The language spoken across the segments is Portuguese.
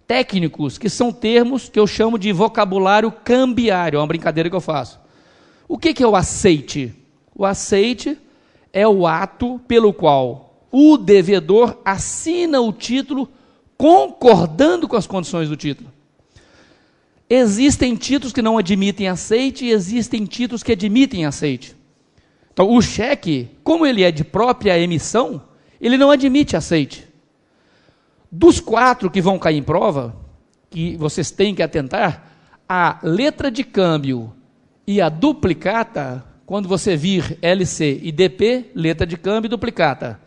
técnicos, que são termos que eu chamo de vocabulário cambiário, é uma brincadeira que eu faço. O que é o aceite? O aceite é o ato pelo qual o devedor assina o título concordando com as condições do título. Existem títulos que não admitem aceite e existem títulos que admitem aceite. Então, o cheque, como ele é de própria emissão, ele não admite aceite. Dos 4 que vão cair em prova, que vocês têm que atentar, a letra de câmbio e a duplicata, quando você vir LC e DP, letra de câmbio e duplicata,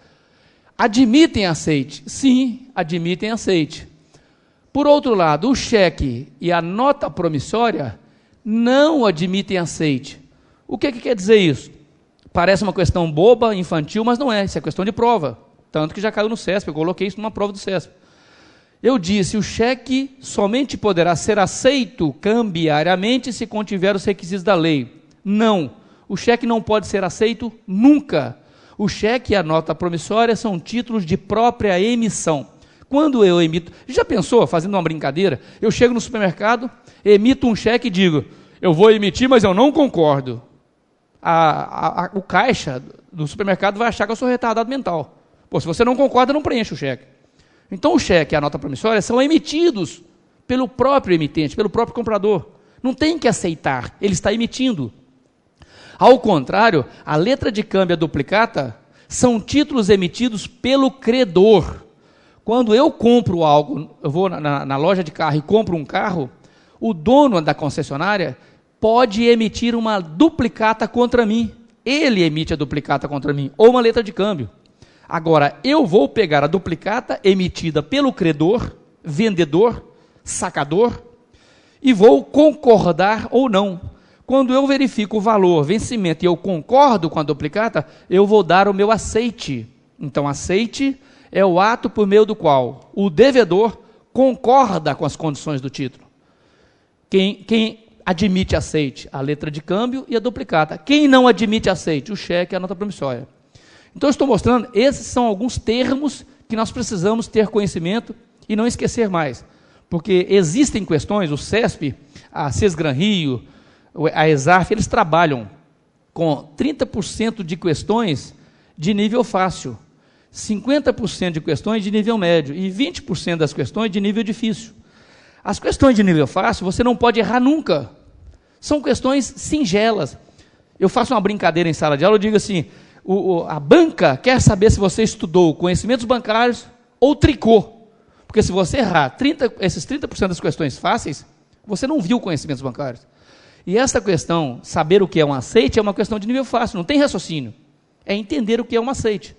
admitem aceite? Sim, admitem aceite. Por outro lado, o cheque e a nota promissória não admitem aceite. O que quer dizer isso? Parece uma questão boba, infantil, mas não é, isso é questão de prova. Tanto que já caiu no CESP, eu coloquei isso numa prova do CESP. Eu disse, o cheque somente poderá ser aceito cambiariamente se contiver os requisitos da lei. Não, o cheque não pode ser aceito nunca. O cheque e a nota promissória são títulos de própria emissão. Quando eu emito, já pensou, fazendo uma brincadeira, eu chego no supermercado, emito um cheque e digo, eu vou emitir, mas eu não concordo. O caixa do supermercado vai achar que eu sou retardado mental. Pô, se você não concorda, não preenche o cheque. Então o cheque e a nota promissória são emitidos pelo próprio emitente, pelo próprio comprador. Não tem que aceitar, ele está emitindo. Ao contrário, a letra de câmbio e a duplicata são títulos emitidos pelo credor. Quando eu compro algo, eu vou na loja de carro e compro um carro, o dono da concessionária pode emitir uma duplicata contra mim. Ele emite a duplicata contra mim, ou uma letra de câmbio. Agora, eu vou pegar a duplicata emitida pelo credor, vendedor, sacador, e vou concordar ou não. Quando eu verifico o valor, vencimento, e eu concordo com a duplicata, eu vou dar o meu aceite. Então, aceite é o ato por meio do qual o devedor concorda com as condições do título. Quem admite aceite? A letra de câmbio e a duplicata. Quem não admite aceite? O cheque e a nota promissória. Então, eu estou mostrando, esses são alguns termos que nós precisamos ter conhecimento e não esquecer mais. Porque existem questões, o CESP, a Sesgran Rio, a ESAF, eles trabalham com 30% de questões de nível fácil, 50% de questões de nível médio e 20% das questões de nível difícil. As questões de nível fácil, você não pode errar nunca. São questões singelas. Eu faço uma brincadeira em sala de aula, eu digo assim, a banca quer saber se você estudou conhecimentos bancários ou tricô. Porque se você errar esses 30% das questões fáceis, você não viu conhecimentos bancários. E essa questão, saber o que é um aceite, é uma questão de nível fácil, não tem raciocínio. É entender o que é um aceite.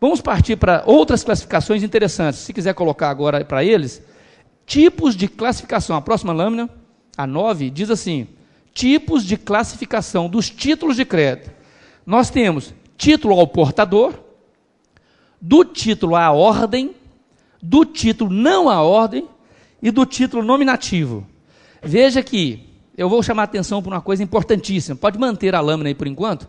Vamos partir para outras classificações interessantes. Se quiser colocar agora para eles, tipos de classificação. A próxima lâmina, a 9, diz assim, tipos de classificação dos títulos de crédito. Nós temos título ao portador, do título à ordem, do título não à ordem e do título nominativo. Veja que eu vou chamar a atenção para uma coisa importantíssima. Pode manter a lâmina aí por enquanto.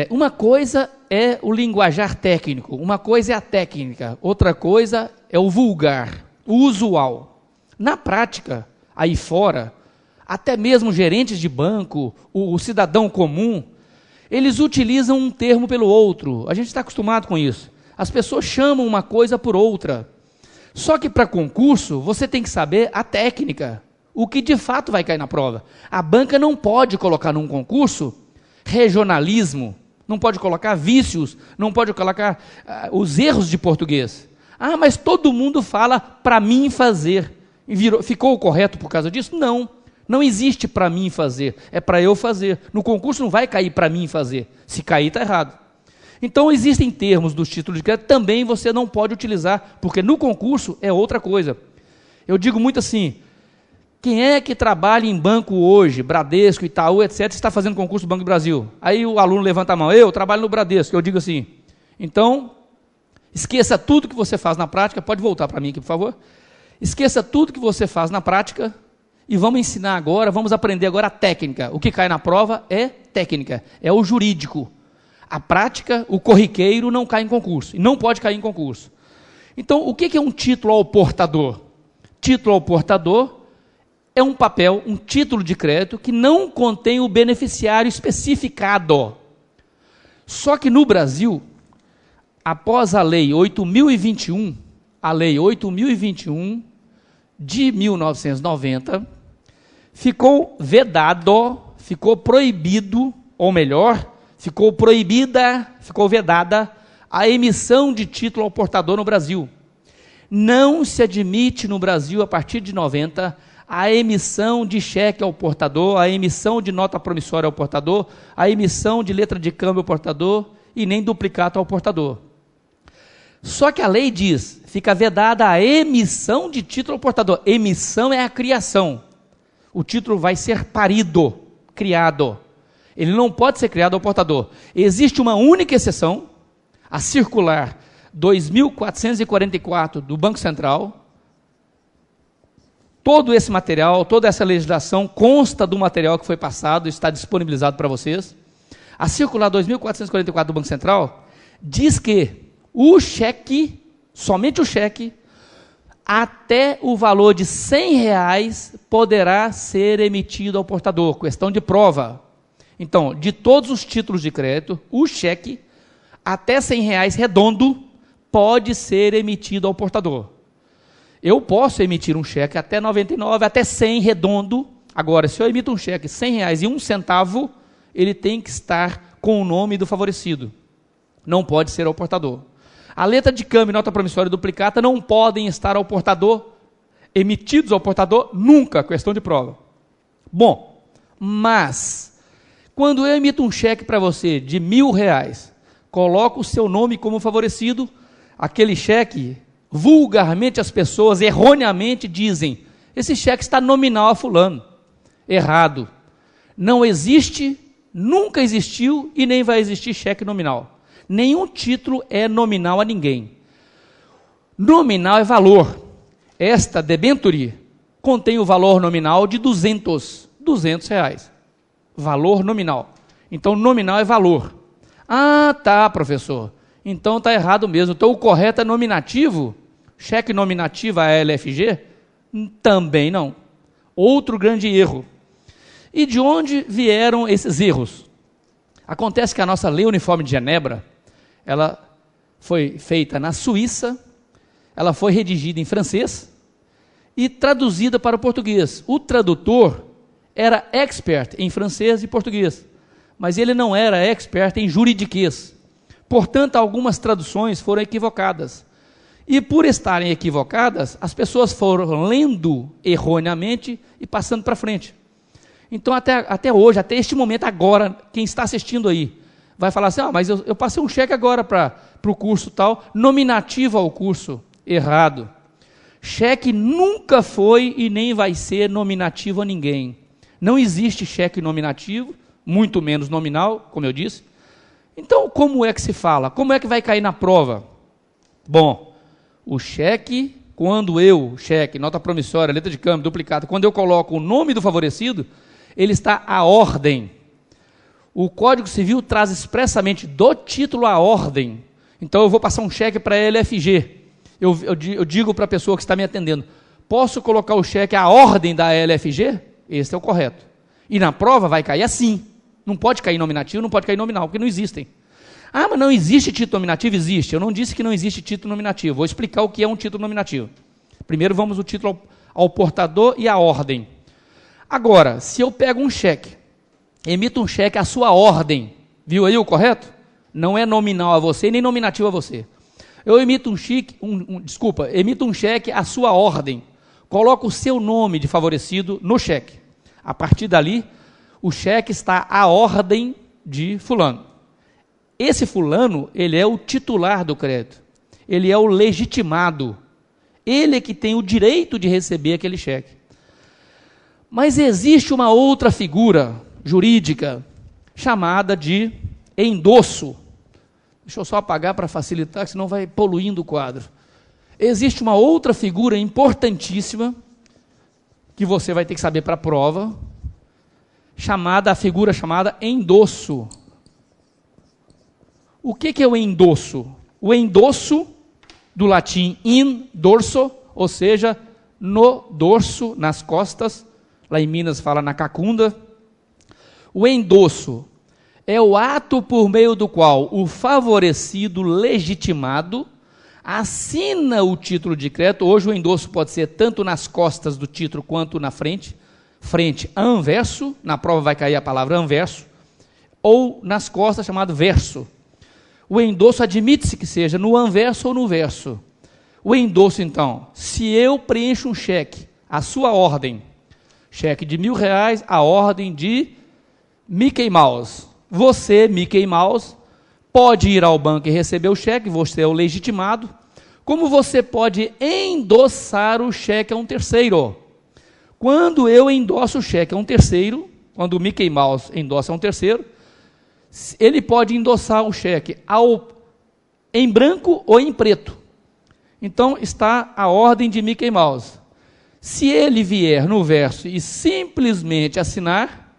Uma coisa é o linguajar técnico, uma coisa é a técnica, outra coisa é o vulgar, o usual. Na prática, aí fora, até mesmo gerentes de banco, o cidadão comum, eles utilizam um termo pelo outro. A gente está acostumado com isso. As pessoas chamam uma coisa por outra. Só que para concurso, você tem que saber a técnica, o que de fato vai cair na prova. A banca não pode colocar num concurso regionalismo, não pode colocar vícios, não pode colocar os erros de português. Ah, mas todo mundo fala para mim fazer. Ficou correto por causa disso? Não. Não existe para mim fazer, é para eu fazer. No concurso não vai cair para mim fazer. Se cair, está errado. Então, existem termos dos títulos de crédito, também você não pode utilizar, porque no concurso é outra coisa. Eu digo muito assim, quem é que trabalha em banco hoje, Bradesco, Itaú, etc., está fazendo concurso do Banco do Brasil? Aí o aluno levanta a mão, eu trabalho no Bradesco. Eu digo assim, então, esqueça tudo que você faz na prática, pode voltar para mim aqui, por favor. Esqueça tudo que você faz na prática, e vamos ensinar agora, vamos aprender agora a técnica. O que cai na prova é técnica, é o jurídico. A prática, o corriqueiro não cai em concurso, e não pode cair em concurso. Então, o que é um título ao portador? Título ao portador é um papel, um título de crédito que não contém o beneficiário especificado. Só que no Brasil, após a Lei 8.021, a Lei 8.021 de 1990, ficou vedado, ficou proibido, ou melhor, ficou proibida, ficou vedada a emissão de título ao portador no Brasil. Não se admite no Brasil, a partir de 90, a emissão de cheque ao portador, a emissão de nota promissória ao portador, a emissão de letra de câmbio ao portador e nem duplicato ao portador. Só que a lei diz, fica vedada a emissão de título ao portador. Emissão é a criação. O título vai ser parido, criado. Ele não pode ser criado ao portador. Existe uma única exceção, a circular 2.444 do Banco Central. Todo esse material, toda essa legislação consta do material que foi passado, está disponibilizado para vocês. A circular 2.444 do Banco Central diz que o cheque, somente o cheque, até o valor de R$100 poderá ser emitido ao portador, questão de prova. Então, de todos os títulos de crédito, o cheque, até R$100 redondo, pode ser emitido ao portador. Eu posso emitir um cheque até 99, até 100 redondo. Agora, se eu emito um cheque R$100 e 1 centavo, ele tem que estar com o nome do favorecido. Não pode ser ao portador. A letra de câmbio, nota promissória e duplicata não podem estar ao portador, emitidos ao portador, nunca, questão de prova. Bom, mas, quando eu emito um cheque para você de R$1.000, coloco o seu nome como favorecido, aquele cheque, vulgarmente as pessoas erroneamente dizem, esse cheque está nominal a fulano. Errado. Não existe, nunca existiu e nem vai existir cheque nominal. Nenhum título é nominal a ninguém. Nominal é valor. Esta debenture contém o valor nominal de R$200. Valor nominal. Então, nominal é valor. Ah, tá, professor. Então, está errado mesmo. Então, o correto é nominativo? Cheque nominativo a LFG? Também não. Outro grande erro. E de onde vieram esses erros? Acontece que a nossa Lei Uniforme de Genebra, ela foi feita na Suíça, ela foi redigida em francês e traduzida para o português. O tradutor era expert em francês e português, mas ele não era expert em juridiquês. Portanto, algumas traduções foram equivocadas. E por estarem equivocadas, as pessoas foram lendo erroneamente e passando para frente. Então, até hoje, até este momento agora, quem está assistindo aí, vai falar assim, mas eu passei um cheque agora para o curso tal, nominativo ao curso. Errado. Cheque nunca foi e nem vai ser nominativo a ninguém. Não existe cheque nominativo, muito menos nominal, como eu disse. Então, como é que se fala? Como é que vai cair na prova? Bom, o cheque, cheque, nota promissória, letra de câmbio, duplicata, quando eu coloco o nome do favorecido, ele está à ordem. O Código Civil traz expressamente do título à ordem. Então, eu vou passar um cheque para a LFG. Eu digo para a pessoa que está me atendendo, posso colocar o cheque à ordem da LFG? Esse é o correto. E na prova vai cair assim. Não pode cair nominativo, não pode cair nominal, porque não existem. Ah, mas não existe título nominativo? Existe. Eu não disse que não existe título nominativo. Vou explicar o que é um título nominativo. Primeiro vamos o título ao portador e à ordem. Agora, se eu pego um cheque, emito um cheque à sua ordem, viu aí o correto? Não é nominal a você, nem nominativo a você. Eu emito emito um cheque à sua ordem, coloco o seu nome de favorecido no cheque. A partir dali, o cheque está à ordem de fulano. Esse fulano, ele é o titular do crédito, ele é o legitimado, ele é que tem o direito de receber aquele cheque. Mas existe uma outra figura jurídica chamada de endosso. Deixa eu só apagar para facilitar, senão vai poluindo o quadro. Existe uma outra figura importantíssima, que você vai ter que saber para a prova, a figura chamada endosso. O que é o endosso? O endosso do latim in dorso, ou seja, no dorso, nas costas. Lá em Minas fala na cacunda. O endosso é o ato por meio do qual o favorecido legitimado assina o título de crédito. Hoje o endosso pode ser tanto nas costas do título quanto na frente. Frente, anverso, na prova vai cair a palavra anverso, ou nas costas, chamado verso. O endosso admite-se que seja no anverso ou no verso. O endosso, então, se eu preencho um cheque, a sua ordem, cheque de R$1.000, a ordem de Mickey Mouse. Você, Mickey Mouse, pode ir ao banco e receber o cheque, você é o legitimado. Como você pode endossar o cheque a um terceiro? Quando eu endosso o cheque a um terceiro, quando o Mickey Mouse endossa a um terceiro, ele pode endossar o cheque em branco ou em preto. Então, está a ordem de Mickey Mouse. Se ele vier no verso e simplesmente assinar,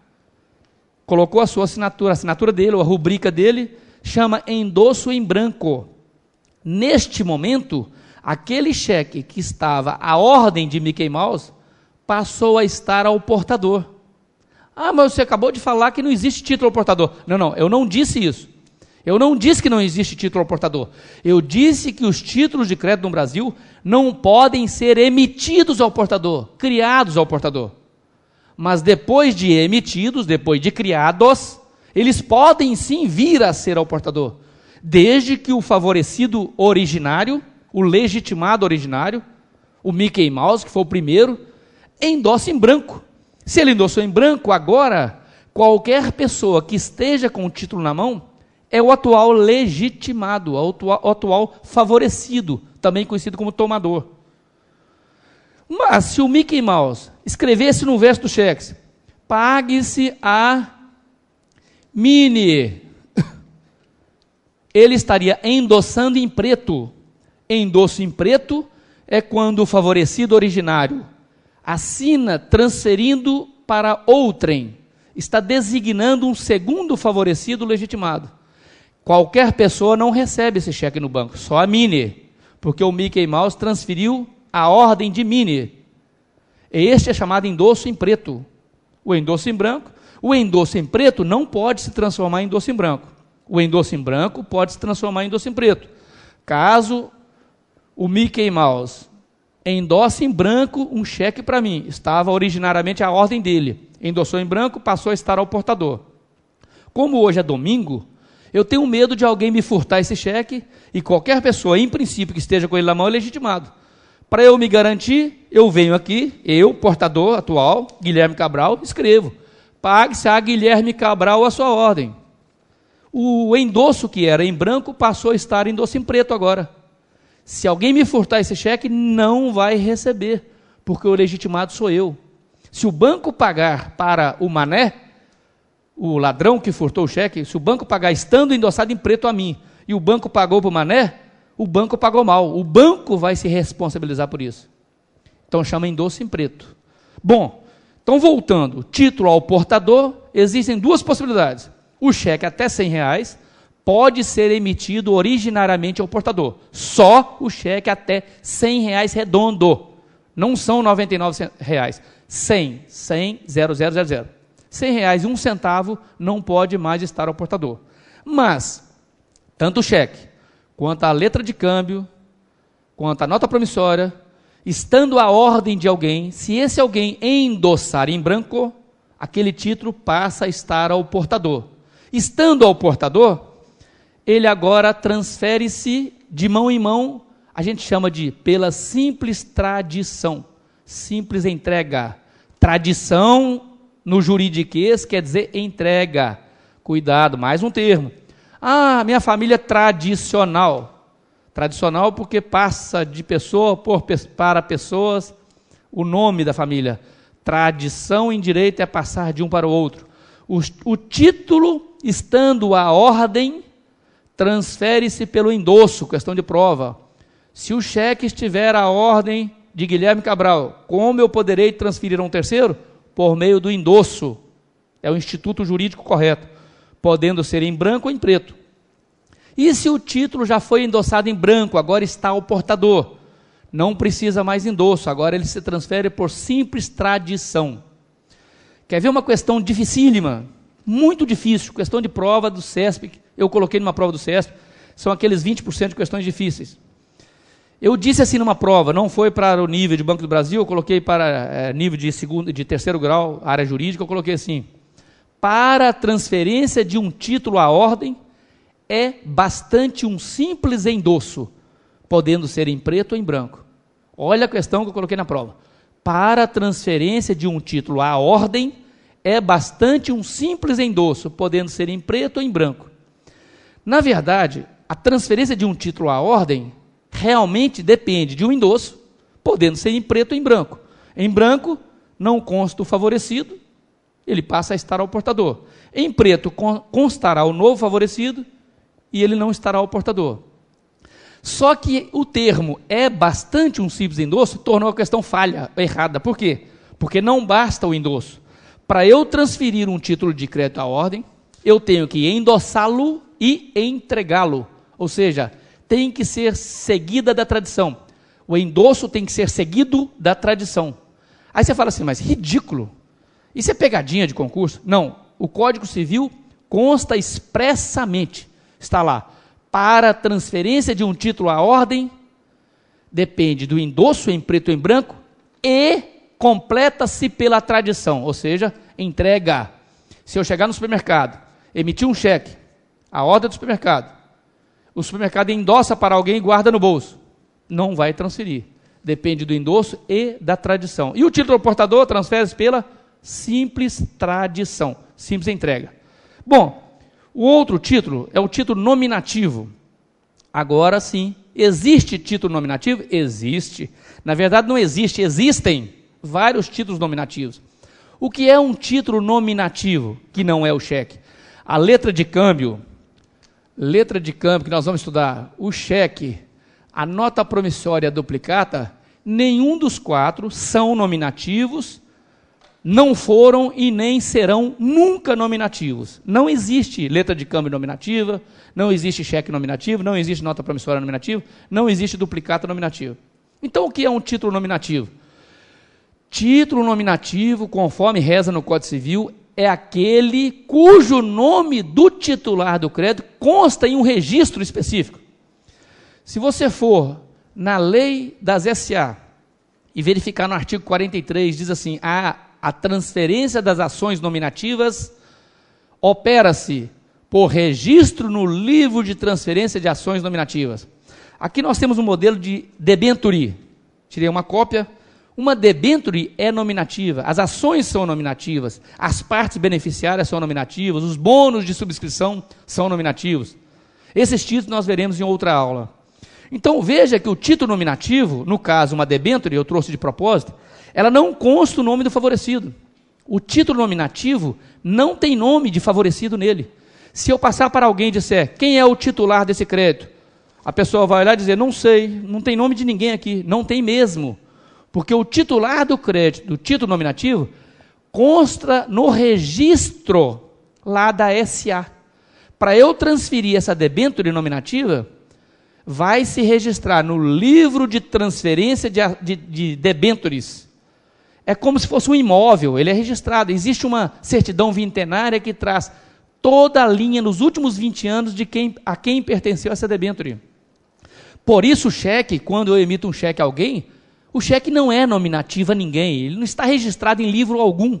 colocou a sua assinatura, a assinatura dele, ou a rubrica dele, chama endosso em branco. Neste momento, aquele cheque que estava à ordem de Mickey Mouse, passou a estar ao portador. Ah, mas você acabou de falar que não existe título ao portador. Não, eu não disse isso. Eu não disse que não existe título ao portador. Eu disse que os títulos de crédito no Brasil não podem ser emitidos ao portador, criados ao portador. Mas depois de emitidos, depois de criados, eles podem sim vir a ser ao portador, desde que o favorecido originário, o legitimado originário, o Mickey Mouse, que foi o primeiro, endosse em branco. Se ele endossou em branco, agora, qualquer pessoa que esteja com o título na mão, é o atual legitimado, o atual favorecido, também conhecido como tomador. Mas, se o Mickey Mouse escrevesse no verso do cheque, pague-se a Minnie, ele estaria endossando em preto. Endosso em preto é quando o favorecido originário assina transferindo para outrem, está designando um segundo favorecido legitimado. Qualquer pessoa não recebe esse cheque no banco, só a Minnie, porque o Mickey Mouse transferiu a ordem de Minnie. Este é chamado endosso em preto. O endosso em branco, o endosso em preto não pode se transformar em endosso em branco. O endosso em branco pode se transformar em endosso em preto. Caso o Mickey Mouse endosse em branco um cheque para mim, estava originariamente a ordem dele, endossou em branco, passou a estar ao portador. Como hoje é domingo, eu tenho medo de alguém me furtar esse cheque, e qualquer pessoa, em princípio, que esteja com ele na mão, é legitimado. Para eu me garantir, eu venho aqui, eu, portador atual, Guilherme Cabral, escrevo, pague-se a Guilherme Cabral a sua ordem. O endosso que era em branco passou a estar endosso em preto agora. Se alguém me furtar esse cheque, não vai receber, porque o legitimado sou eu. Se o banco pagar para o Mané, o ladrão que furtou o cheque, se o banco pagar estando endossado em preto a mim, e o banco pagou para o Mané, o banco pagou mal. O banco vai se responsabilizar por isso. Então chama endosso em preto. Bom, então voltando, título ao portador, existem duas possibilidades. O cheque até R$100 pode ser emitido originariamente ao portador. Só o cheque até R$100 redondo. Não são R$99. 100, 100, 0000. R$100 e 1 centavo não pode mais estar ao portador. Mas, tanto o cheque, quanto a letra de câmbio, quanto a nota promissória, estando a ordem de alguém, se esse alguém endossar em branco, aquele título passa a estar ao portador. Estando ao portador, ele agora transfere-se de mão em mão, a gente chama de pela simples tradição, simples entrega. Tradição, no juridiquês, quer dizer entrega. Cuidado, mais um termo. Ah, minha família é tradicional. Tradicional porque passa de pessoa para pessoas o nome da família. Tradição em direito é passar de um para o outro. O título, estando à ordem, transfere-se pelo endosso, questão de prova. Se o cheque estiver à ordem de Guilherme Cabral, como eu poderei transferir a um terceiro? Por meio do endosso. É o instituto jurídico correto, podendo ser em branco ou em preto. E se o título já foi endossado em branco, agora está ao portador? Não precisa mais endosso, agora ele se transfere por simples tradição. Quer ver uma questão dificílima? Muito difícil, questão de prova do CESP, eu coloquei numa prova do CESP, são aqueles 20% de questões difíceis. Eu disse assim numa prova, não foi para o nível de Banco do Brasil, eu coloquei para nível de terceiro grau, área jurídica, eu coloquei assim: para a transferência de um título à ordem, é bastante um simples endosso, podendo ser em preto ou em branco. Olha a questão que eu coloquei na prova. Para a transferência de um título à ordem, é bastante um simples endosso, podendo ser em preto ou em branco. Na verdade, a transferência de um título à ordem realmente depende de um endosso, podendo ser em preto ou em branco. Em branco, não consta o favorecido, ele passa a estar ao portador. Em preto, constará o novo favorecido e ele não estará ao portador. Só que o termo é bastante um simples endosso tornou a questão falha, errada. Por quê? Porque não basta o endosso. Para eu transferir um título de crédito à ordem, eu tenho que endossá-lo e entregá-lo. Ou seja, tem que ser seguida da tradição. O endosso tem que ser seguido da tradição. Aí você fala assim, mas ridículo. Isso é pegadinha de concurso? Não. O Código Civil consta expressamente, está lá, para a transferência de um título à ordem, depende do endosso em preto ou em branco e completa-se pela tradição, ou seja, entrega. Se eu chegar no supermercado, emitir um cheque, a ordem do supermercado, o supermercado endossa para alguém e guarda no bolso, não vai transferir. Depende do endosso e da tradição. E o título ao portador transfere-se pela simples tradição, simples entrega. Bom, o outro título é o título nominativo. Agora sim, existe título nominativo? Existe. Na verdade não existe, existem vários títulos nominativos. O que é um título nominativo, que não é o cheque? A letra de câmbio que nós vamos estudar, o cheque, a nota promissória duplicata, nenhum dos quatro são nominativos, não foram e nem serão nunca nominativos. Não existe letra de câmbio nominativa, não existe cheque nominativo, não existe nota promissória nominativa, não existe duplicata nominativa. Então o que é um título nominativo? Título nominativo, conforme reza no Código Civil, é aquele cujo nome do titular do crédito consta em um registro específico. Se você for na lei das SA e verificar no artigo 43, diz assim, a transferência das ações nominativas opera-se por registro no livro de transferência de ações nominativas. Aqui nós temos um modelo de debenture. Tirei uma cópia. Uma debenture é nominativa, as ações são nominativas, as partes beneficiárias são nominativas, os bônus de subscrição são nominativos. Esses títulos nós veremos em outra aula. Então veja que o título nominativo, no caso uma debenture, eu trouxe de propósito, ela não consta o nome do favorecido. O título nominativo não tem nome de favorecido nele. Se eu passar para alguém e disser, quem é o titular desse crédito? A pessoa vai olhar e dizer, não sei, não tem nome de ninguém aqui, não tem mesmo. Porque o titular do crédito, do título nominativo, consta no registro lá da SA. Para eu transferir essa debênture nominativa, vai se registrar no livro de transferência de debêntures. É como se fosse um imóvel, ele é registrado. Existe uma certidão vintenária que traz toda a linha nos últimos 20 anos de a quem pertenceu essa debênture. Por isso o cheque, quando eu emito um cheque a alguém, o cheque não é nominativo a ninguém, ele não está registrado em livro algum.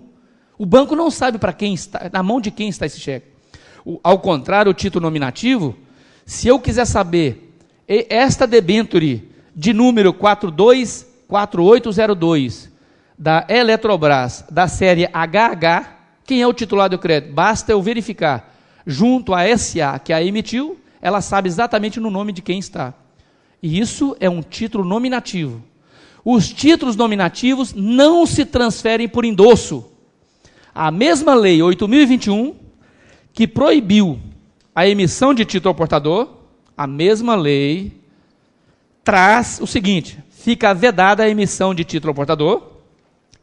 O banco não sabe para quem está, na mão de quem está esse cheque. Ao contrário, o título nominativo, se eu quiser saber, esta debênture de número 424802 da Eletrobras, da série HH, quem é o titular do crédito? Basta eu verificar junto à SA que a emitiu, ela sabe exatamente no nome de quem está. E isso é um título nominativo. Os títulos nominativos não se transferem por endosso. A mesma lei 8.021, que proibiu a emissão de título ao portador, a mesma lei traz o seguinte, fica vedada a emissão de título ao portador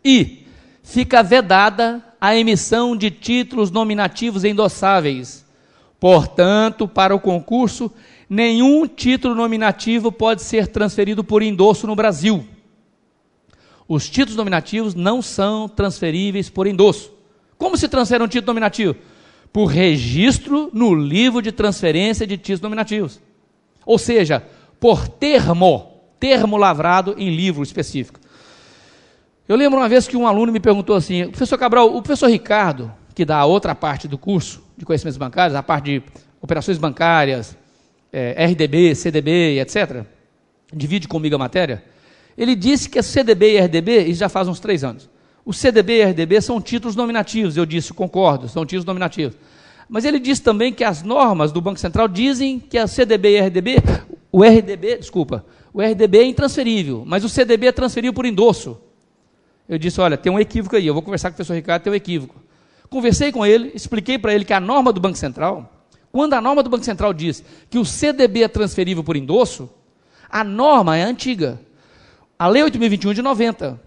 e fica vedada a emissão de títulos nominativos endossáveis. Portanto, para o concurso, nenhum título nominativo pode ser transferido por endosso no Brasil. Os títulos nominativos não são transferíveis por endosso. Como se transfere um título nominativo? Por registro no livro de transferência de títulos nominativos. Ou seja, por termo lavrado em livro específico. Eu lembro uma vez que um aluno me perguntou assim, professor Cabral, o professor Ricardo, que dá a outra parte do curso de conhecimentos bancários, a parte de operações bancárias, RDB, CDB, etc., divide comigo a matéria, ele disse que a CDB e RDB, isso já faz uns 3 anos, o CDB e RDB são títulos nominativos, eu disse, concordo, são títulos nominativos. Mas ele disse também que as normas do Banco Central dizem que a CDB e RDB, o RDB é intransferível, mas o CDB é transferível por endosso. Eu disse, olha, tem um equívoco aí, eu vou conversar com o professor Ricardo, tem um equívoco. Conversei com ele, expliquei para ele que a norma do Banco Central, quando a norma do Banco Central diz que o CDB é transferível por endosso, a norma é antiga. A Lei 8.021 de 90.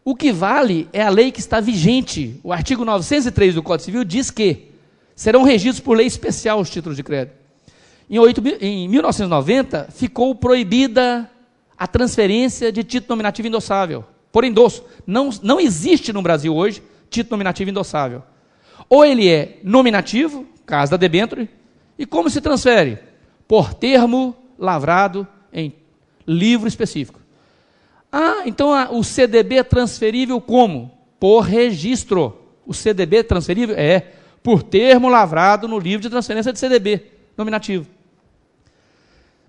O que vale é a lei que está vigente. O artigo 903 do Código Civil diz que serão regidos por lei especial os títulos de crédito. Em 1990, ficou proibida a transferência de título nominativo endossável, por endosso. Não existe no Brasil hoje título nominativo endossável. Ou ele é nominativo, caso da debênture, e como se transfere? Por termo lavrado em livro específico. Então o CDB é transferível como? Por registro. O CDB é transferível? Por termo lavrado no livro de transferência de CDB, nominativo.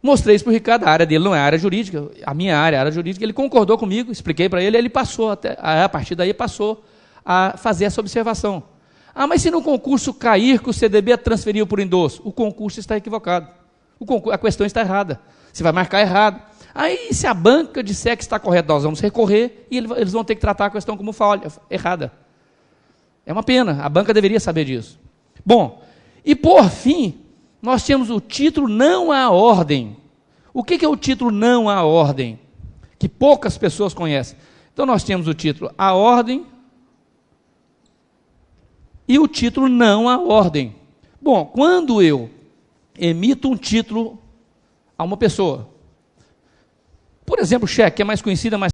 Mostrei isso para o Ricardo, a área dele não é área jurídica, a minha área é área jurídica, ele concordou comigo, expliquei para ele, ele passou, a partir daí passou a fazer essa observação. Mas se no concurso cair que o CDB é transferível por endosso, o concurso está equivocado, a questão está errada, você vai marcar errado. Aí se a banca disser que está correto, nós vamos recorrer e eles vão ter que tratar a questão como falha, errada. É uma pena, a banca deveria saber disso. Bom, e por fim, nós temos o título não à ordem. O que é o título não à ordem? Que poucas pessoas conhecem. Então nós temos o título à ordem e o título não à ordem. Bom, quando eu emito um título a uma pessoa, por exemplo, cheque, que é mais conhecida, mas